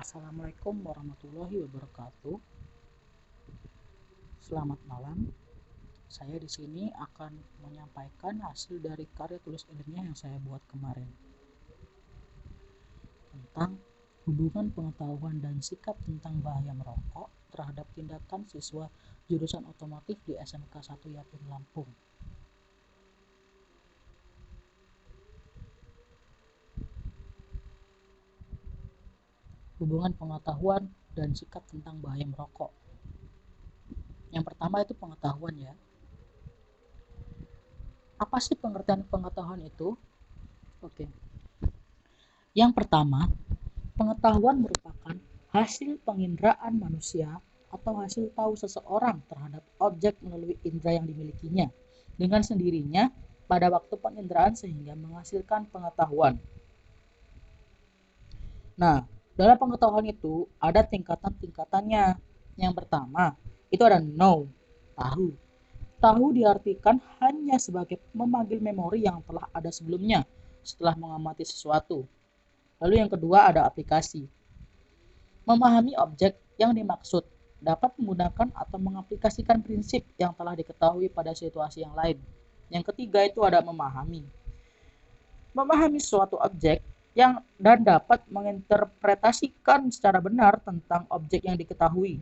Assalamualaikum warahmatullahi wabarakatuh. Selamat malam. Saya di sini akan menyampaikan hasil dari karya tulis ilmiah yang saya buat kemarin tentang hubungan pengetahuan dan sikap tentang bahaya merokok terhadap tindakan siswa jurusan otomotif di SMK 1 Yapin Lampung. Hubungan pengetahuan dan sikap tentang bahaya merokok. Yang pertama itu pengetahuan ya. Apa sih pengertian pengetahuan itu? Oke. Yang pertama, pengetahuan merupakan hasil penginderaan manusia atau hasil tahu seseorang terhadap objek melalui indera yang dimilikinya dengan sendirinya pada waktu penginderaan sehingga menghasilkan pengetahuan. Nah, dalam pengetahuan itu ada tingkatan-tingkatannya. Yang pertama, itu ada know, tahu. Tahu diartikan hanya sebagai memanggil memori yang telah ada sebelumnya setelah mengamati sesuatu. Lalu yang kedua ada aplikasi. Memahami objek yang dimaksud dapat menggunakan atau mengaplikasikan prinsip yang telah diketahui pada situasi yang lain. Yang ketiga itu ada memahami. Memahami suatu objek dan dapat menginterpretasikan secara benar tentang objek yang diketahui.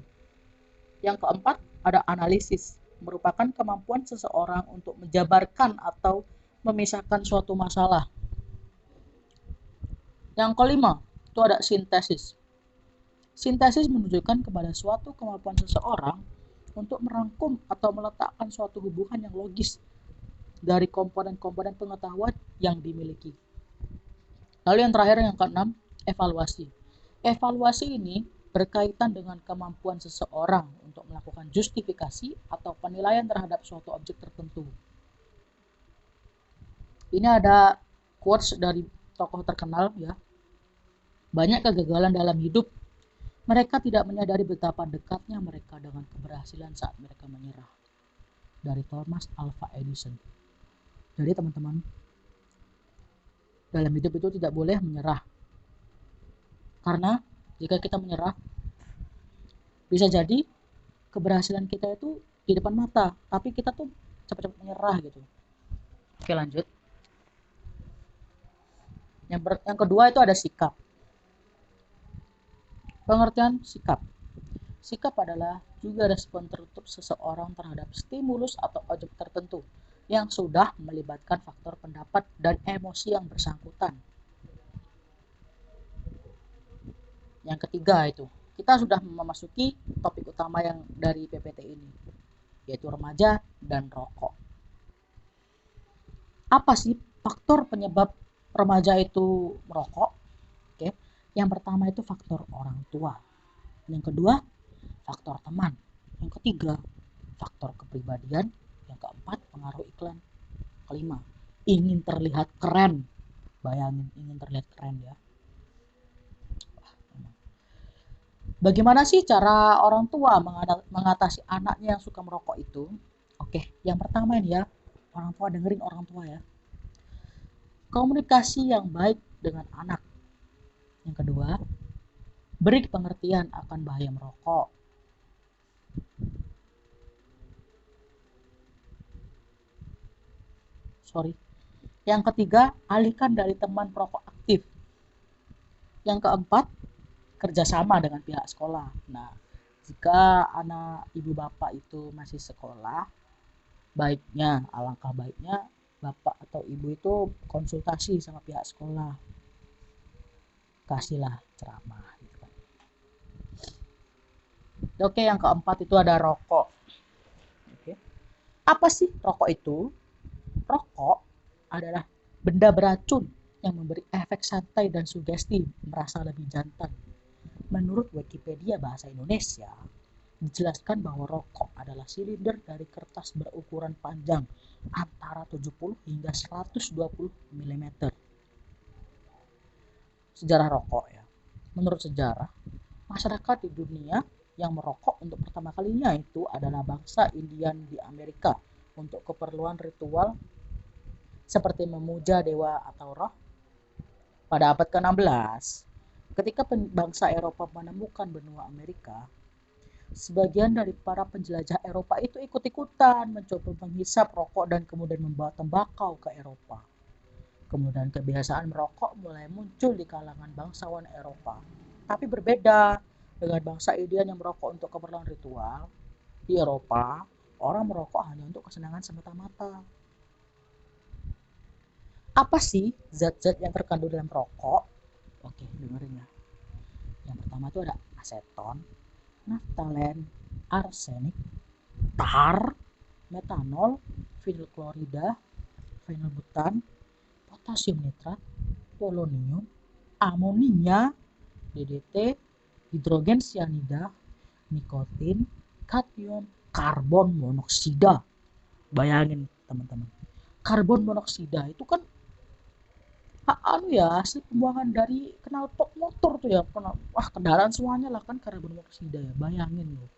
Yang keempat ada analisis, merupakan kemampuan seseorang untuk menjabarkan atau memisahkan suatu masalah. Yang kelima itu ada sintesis. Sintesis menunjukkan kepada suatu kemampuan seseorang untuk merangkum atau meletakkan suatu hubungan yang logis dari komponen-komponen pengetahuan yang dimiliki. Lalu yang terakhir yang keenam, evaluasi. Evaluasi ini berkaitan dengan kemampuan seseorang untuk melakukan justifikasi atau penilaian terhadap suatu objek tertentu. Ini ada quotes dari tokoh terkenal ya. Banyak kegagalan dalam hidup. Mereka tidak menyadari betapa dekatnya mereka dengan keberhasilan saat mereka menyerah. Dari Thomas Alva Edison. Jadi teman-teman, dalam hidup itu tidak boleh menyerah. Karena jika kita menyerah, bisa jadi keberhasilan kita itu di depan mata, tapi kita tuh cepat-cepat menyerah gitu. Oke, lanjut. Yang kedua itu ada sikap. Pengertian sikap. Sikap adalah juga respon tertutup seseorang terhadap stimulus atau objek tertentu yang sudah melibatkan faktor pendapat dan emosi yang bersangkutan. Yang ketiga itu, kita sudah memasuki topik utama yang dari PPT ini, yaitu remaja dan rokok. Apa sih faktor penyebab remaja itu merokok? Oke. Yang pertama itu faktor orang tua. Yang kedua, faktor teman. Yang ketiga, faktor kepribadian. Yang keempat, pengaruh iklan. Kelima, ingin terlihat keren. Bayangin, ingin terlihat keren ya. Bagaimana sih cara orang tua mengatasi anaknya yang suka merokok itu? Oke, yang pertama ini ya, orang tua dengerin orang tua ya. Komunikasi yang baik dengan anak. Yang kedua, beri pengertian akan bahaya merokok. Yang ketiga, alihkan dari teman perokok aktif. Yang keempat, kerjasama dengan pihak sekolah. Nah, jika anak ibu bapak itu masih sekolah, alangkah baiknya bapak atau ibu itu konsultasi sama pihak sekolah. Kasihlah ceramah gitu kan. Oke, yang keempat itu ada rokok. Oke. Apa sih rokok itu? Rokok adalah benda beracun yang memberi efek santai dan sugesti merasa lebih jantan. Menurut Wikipedia Bahasa Indonesia, dijelaskan bahwa rokok adalah silinder dari kertas berukuran panjang antara 70 hingga 120 mm. Sejarah rokok ya. Menurut sejarah, masyarakat di dunia yang merokok untuk pertama kalinya itu adalah bangsa Indian di Amerika untuk keperluan ritual seperti memuja dewa atau roh. Pada abad ke-16, Ketika bangsa Eropa menemukan benua Amerika, sebagian dari para penjelajah Eropa itu ikut-ikutan mencoba menghisap rokok dan kemudian membawa tembakau ke Eropa. Kemudian kebiasaan merokok mulai muncul di kalangan bangsawan Eropa. Tapi berbeda dengan bangsa Indian yang merokok untuk keperluan ritual. Di Eropa, orang merokok hanya untuk kesenangan semata-mata. Apa sih zat-zat yang terkandung dalam rokok? Oke, dengerin ya. Yang pertama itu ada aseton, naftalen, arsenik, tar, metanol, vinil klorida, vinil butan, potasium nitrat, polonium, amonia, DDT, hidrogen cyanida, nikotin, kadmium, karbon monoksida. Bayangin teman-teman, karbon monoksida itu kan hasil pembuangan dari knalpot motor tuh ya. Kendaraan semuanya lah kan karbon monoksida ya. Bayangin loh,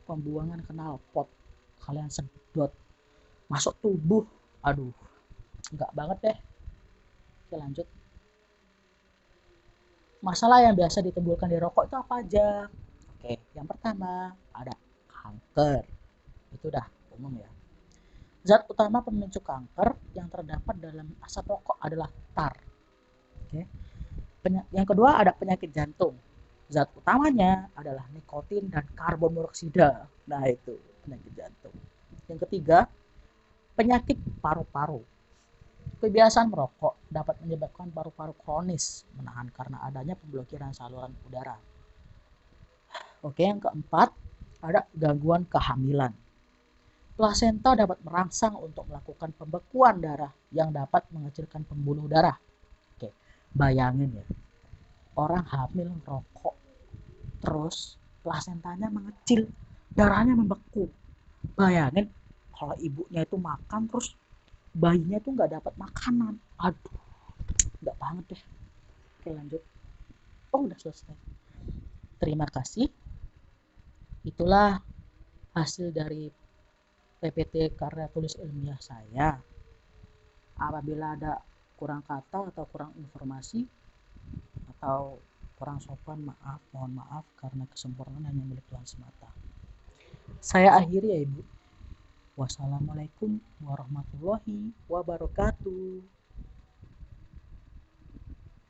pembuangan knalpot kalian sedot masuk tubuh. Aduh, enggak banget deh. Oke, lanjut. Masalah yang biasa ditimbulkan di rokok itu apa aja? Oke, yang pertama ada kanker. Itu udah umum ya. Zat utama pemicu kanker yang terdapat dalam asap rokok adalah tar. Oke. Yang kedua ada penyakit jantung. Zat utamanya adalah nikotin dan karbon monoksida. Nah, itu penyakit jantung. Yang ketiga, penyakit paru-paru. Kebiasaan merokok dapat menyebabkan paru-paru kronis, menahan karena adanya pemblokiran saluran udara. Oke, yang keempat, ada gangguan kehamilan. Plasenta dapat merangsang untuk melakukan pembekuan darah yang dapat mengecilkan pembuluh darah. Oke, bayangin ya, orang hamil merokok, terus plasentanya mengecil, darahnya membeku. Bayangin kalau ibunya itu makan, terus bayinya itu nggak dapat makanan. Aduh, nggak banget deh. Oke, lanjut. Oh, udah selesai. Terima kasih. Itulah hasil dari PPT karya tulis ilmiah saya. Apabila ada kurang kata atau kurang informasi atau kurang sopan, mohon maaf, karena kesempurnaan hanya milik Tuhan semata. Saya akhiri ya Ibu. Wassalamualaikum warahmatullahi wabarakatuh.